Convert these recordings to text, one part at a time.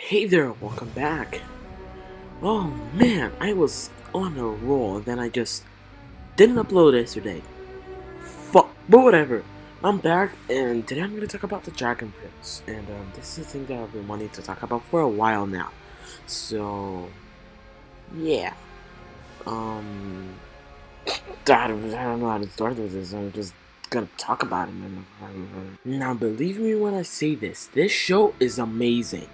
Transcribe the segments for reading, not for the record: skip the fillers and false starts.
Hey there, welcome back. Oh man, I was on a roll and then I just didn't upload yesterday. Fuck, but whatever. I'm back and today I'm going to talk about the Dragon Prince. And this is a thing that I've been wanting to talk about for a while now. So, yeah. Um, I don't know how to start with this. I'm just gonna talk about it. Now, believe me when I say this. This show is amazing.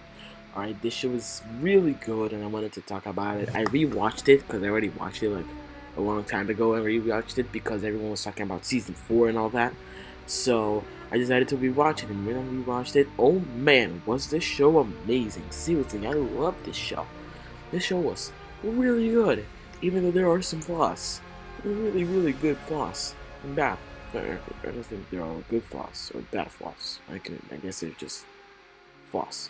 Alright, this show is really good and I wanted to talk about it. I rewatched it because I already watched it like a long time ago. I rewatched it because everyone was talking about season 4 and all that. So I decided to rewatch it, and when I rewatched it, oh man, was this show amazing. Seriously, I love this show. This show was really good, even though there are some flaws. Really good flaws. And bad. I don't think they're all good flaws or bad flaws. I guess they're just flaws.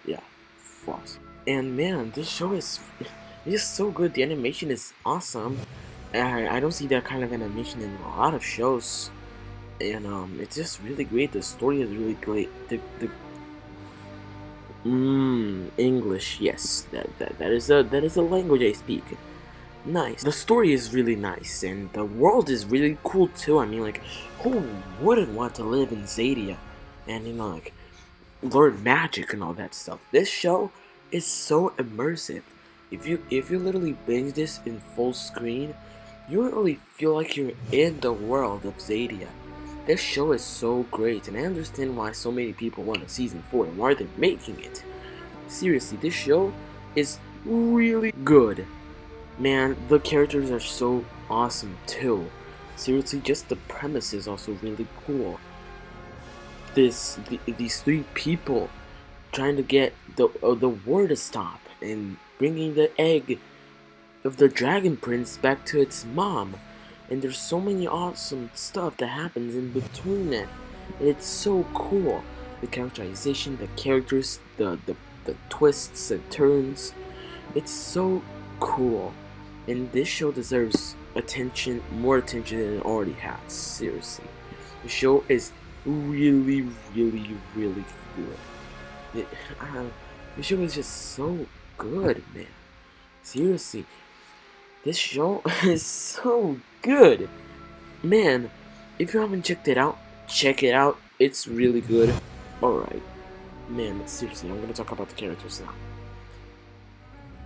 Yeah, flaws. And man, this show is just so good. The animation is awesome. I don't see that kind of animation in a lot of shows. And it's just really great. The story is really great. English, yes. That is a language I speak. Nice. The story is really nice, and the world is really cool too. I mean, like, who wouldn't want to live in Xadia? And like, learn magic and all that stuff. This show is so immersive. If you literally binge this in full screen, you literally feel like you're in the world of Xadia. This show is so great, and I understand why so many people want a season 4 and why they're making it. Seriously, this show is really good. Man, the characters are so awesome too. Seriously, just the premise is also really cool. These three people trying to get the war to stop and bringing the egg of the Dragon Prince back to its mom. And there's so many awesome stuff that happens in between it. And it's so cool. The characterization, the characters, the twists and turns. It's so cool. And this show deserves attention, more attention than it already has. Seriously. The show is really good. The show is just so good, man. Seriously. This show is so good. Man, if you haven't checked it out, check it out. It's really good. Alright. Man, seriously, I'm gonna talk about the characters now.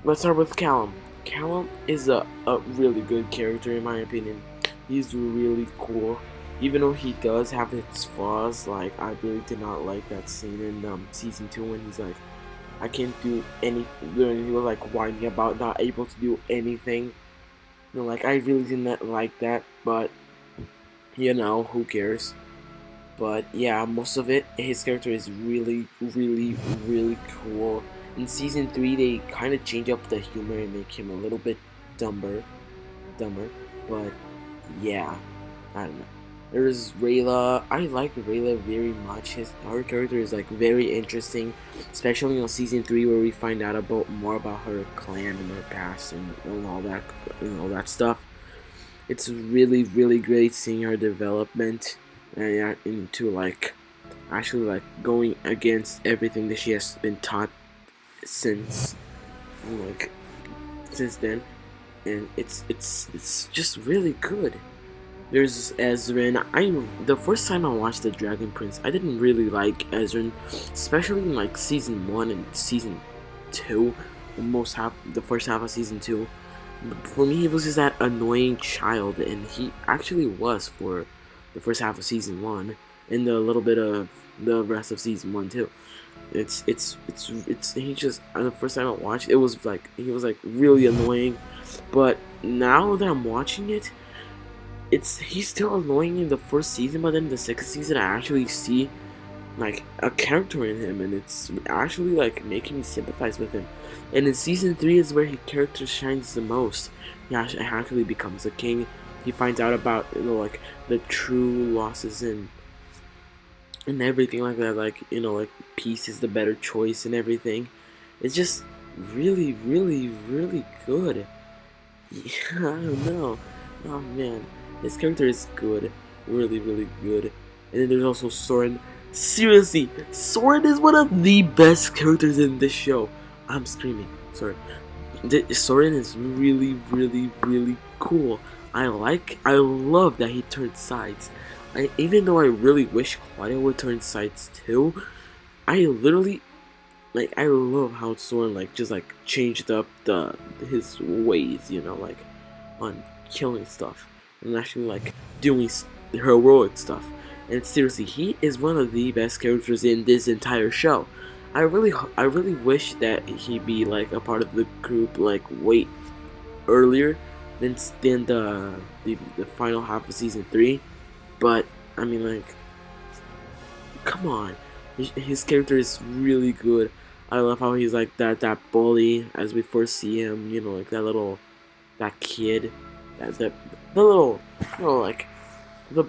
Let's start with Callum. Callum is a really good character in my opinion. He's really cool. Even though he does have its flaws, like, I really did not like that scene in season 2 when he's like, I can't do anything. He was like whining about not able to do anything. You know, like, I really didn't like that, but you know, who cares? But yeah, most of it, his character is really cool. In season 3, they kind of change up the humor and make him a little bit dumber, but yeah, I don't know. There's Rayla. I like Rayla very much. Her character is like very interesting, especially on season 3 where we find out more about her clan and her past and all that stuff. It's really great seeing her development into like actually like going against everything that she has been taught since then, and it's just really good. There's Ezrin. The first time I watched the Dragon Prince, I didn't really like Ezrin, especially in like season 1 and season 2, the first half of season 2. For me, he was just that annoying child, and he actually was for the first half of season 1 and a little bit of the rest of season 1 too. He just, the first time I watched it, was like he was like really annoying, but now that I'm watching it, he's still annoying in the first season, but then in the second season I actually see like a character in him, and it's actually like making me sympathize with him. And in season 3 is where his character shines the most. He actually becomes a king. He finds out about like the true losses and everything like that. Like like peace is the better choice and everything. It's just really good. Yeah, I don't know. Oh man, his character is good, really good. And then there's also Soren. Seriously, Soren is one of the best characters in this show. I'm screaming. Sorry. Soren is really, really, really cool. I love that he turned sides. Even though I really wish Claudia would turn sides too, I literally, like, I love how Soren, like, just, like, changed up his ways, you know, like, on killing stuff. And actually, like, doing heroic stuff. And seriously, he is one of the best characters in this entire show. I really wish that he be like a part of the group like way earlier than the final half of season 3. But I mean, like, come on, his character is really good. I love how he's like that bully as we first see him. You know, like that kid, that the little, you know, like the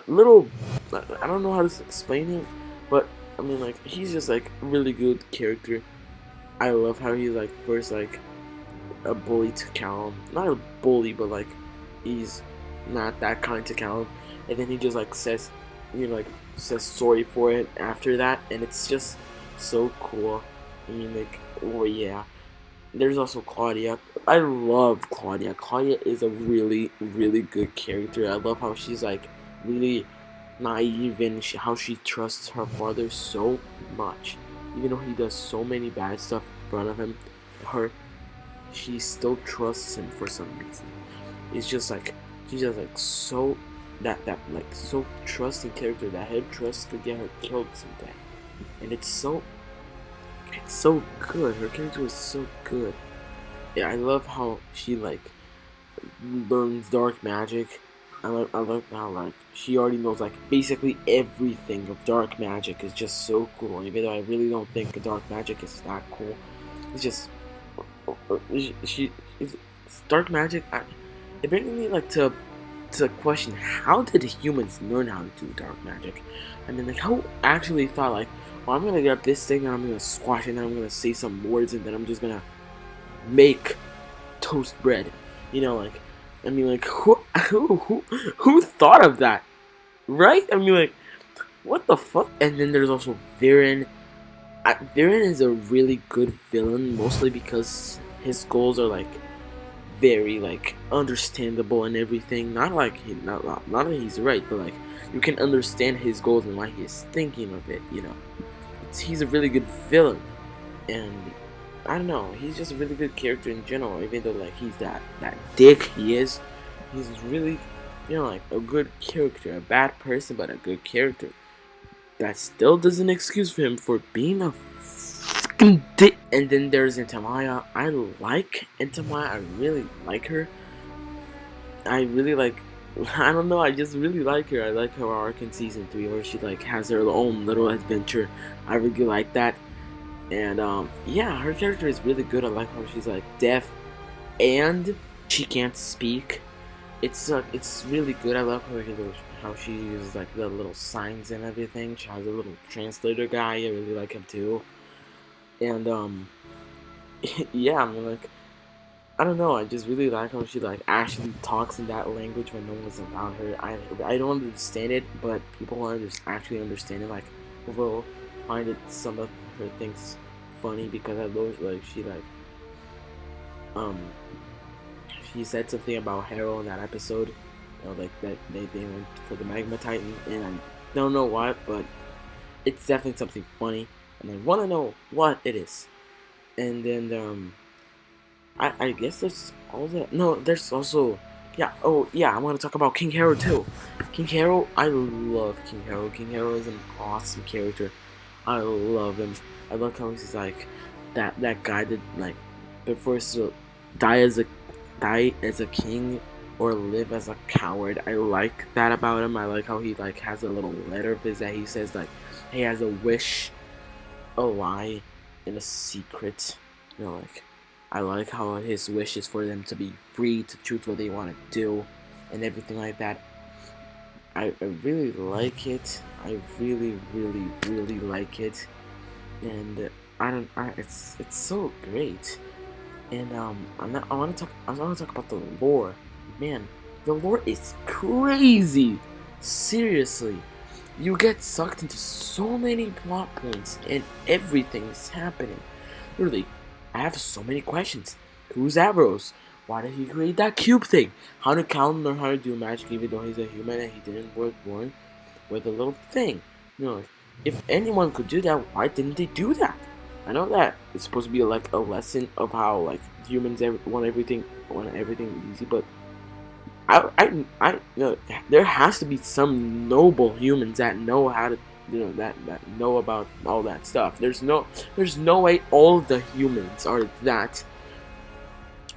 little, I don't know how to explain him, but I mean, like, he's just like a really good character. I love how he's like first like a bully to Callum, not a bully, but like he's not that kind to Callum, and then he just like says, you know, like says sorry for it after that, and it's just so cool. I mean, like, oh yeah. There's also Claudia. I love Claudia. Claudia is a really, really good character. I love how she's like really naive and how she trusts her father so much. Even though he does so many bad stuff in front of she still trusts him for some reason. It's just like she's just like so that like so trusting character that her trust could get her killed someday. And it's so good. Her character is so good. Yeah, I love how she like learns dark magic. I love how like she already knows like basically everything of dark magic is just so cool. Even though I really don't think dark magic is that cool, it's just it's dark magic. It brings me like to question, how did humans learn how to do dark magic? I mean, like, how actually thought like, well, I'm gonna get this thing and I'm gonna squash it and I'm gonna say some words and then I'm just gonna make toast bread. You know, like, I mean, like, who thought of that, right? I mean, like, what the fuck? And then there's also Viren. Viren is a really good villain, mostly because his goals are like very like understandable and everything. Not like not that he's right, but like you can understand his goals and why he's thinking of it. You know, he's a really good villain, and I don't know, he's just a really good character in general. Even though like he's that dick he is, he's really, you know, like a good character, a bad person but a good character. That still doesn't excuse for him for being a fucking dick. And then there's Intamaya. I like Intamaya. I really like her. I really like. I don't know. I just really like her. I like her arc in season 3 where she like has her own little adventure. I really like that. And yeah, her character is really good. I like how she's like deaf and she can't speak. It's really good. I love how she uses like the little signs and everything. She has a little translator guy. I really like him too. And yeah, I mean, like, I don't know. I just really like how she like actually talks in that language when no one's around her. I don't understand it, but people who actually understand it, like, will find it some of her things funny because I love like she said something about Harrow in that episode, you know, like that they went for the Magma Titan, and I don't know what, but it's definitely something funny, and I want to know what it is. And then I guess that's all that. No, there's also, yeah. Oh yeah, I want to talk about King Harrow too. King Harrow, I love King Harrow. King Harrow is an awesome character. I love him. I love how he's like that guy that like prefers to die as a king or live as a coward. I like that about him. I like how he like has a little letter of his that he says like he has a wish, a lie, and a secret. You know, like, I like how his wish is for them to be free to choose what they want to do and everything like that. I really like it. I really like it, and it's so great. And I want to talk about the lore. Man, the lore is crazy. Seriously, You get sucked into so many plot points and everything is happening. Literally, I have so many questions. Who's Avros? Why did he create that cube thing? How did Calum learn how to do magic even though he's a human and he didn't work born with a little thing? You know, if anyone could do that, why didn't they do that? I know that it's supposed to be like a lesson of how like humans want everything easy, but you know, there has to be some noble humans that know how to, you know, that know about all that stuff. There's no way all the humans are that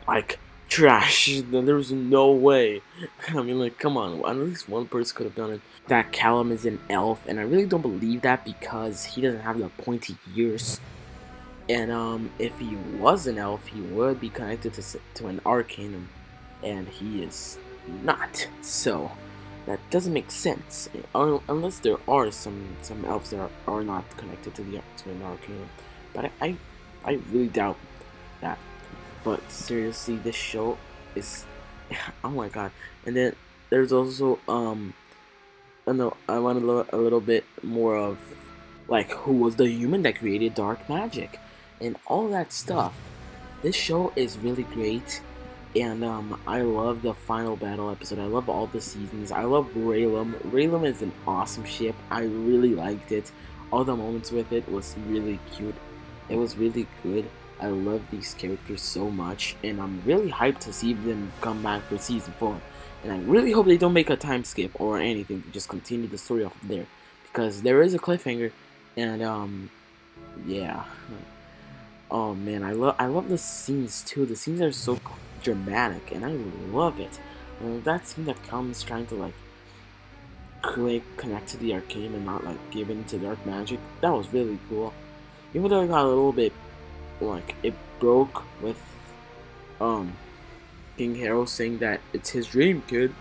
like trash. There's no way. I mean, like, come on, at least one person could have done it. That Callum is an elf, and I really don't believe that because he doesn't have the pointy ears. And if he was an elf, he would be connected to an arcanum, and he is not. So that doesn't make sense unless there are some elves that are not connected to an arcanum. But I really doubt that. But seriously, this show is oh my god. And then there's also I know I want a little bit more of like who was the human that created dark magic and all that stuff. This show is really great, and I love the final battle episode. I love all the seasons. I love Raylum. Raylum is an awesome ship. I really liked it. All the moments with it was really cute. It was really good. I love these characters so much, and I'm really hyped to see them come back for season 4. And I really hope they don't make a time skip or anything to just continue the story off of there, because there is a cliffhanger, and yeah. Oh man, I love the scenes too. The scenes are so dramatic, and I love it. And that scene that comes trying to like connect to the arcane and not like give in to dark magic, that was really cool. Even though it got a little bit like it broke with King Harold saying that it's his dream, kid.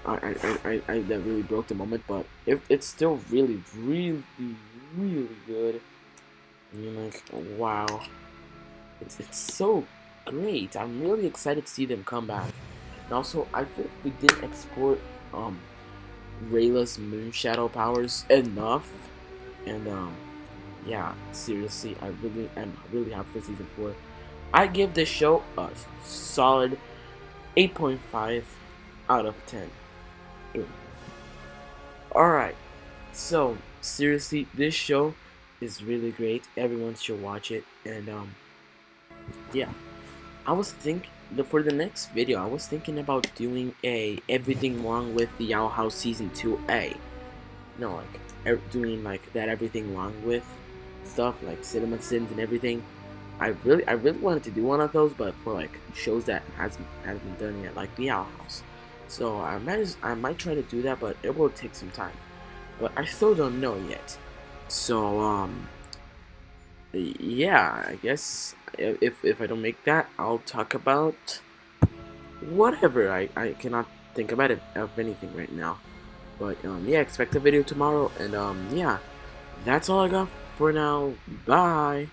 I that really broke the moment, but it's still really good. I mean, like, wow, it's so great. I'm really excited to see them come back. And also, I think we didn't explore Rayla's moon shadow powers enough, and yeah, seriously, I'm really happy for season 4. I give this show a solid 8.5 out of 10. Alright, so seriously, this show is really great. Everyone should watch it. And yeah, I was thinking for the next video, I was thinking about doing a everything wrong with the Owl House season 2A. No, like doing like that everything wrong with stuff like cinema sins and everything. I really wanted to do one of those, but for like shows that hasn't been done yet, like the Owl House. So I might try to do that, but it will take some time. But I still don't know yet. So yeah, I guess if I don't make that, I'll talk about whatever. I cannot think about it of anything right now. But yeah, expect a video tomorrow, and yeah, that's all I got for now. Bye.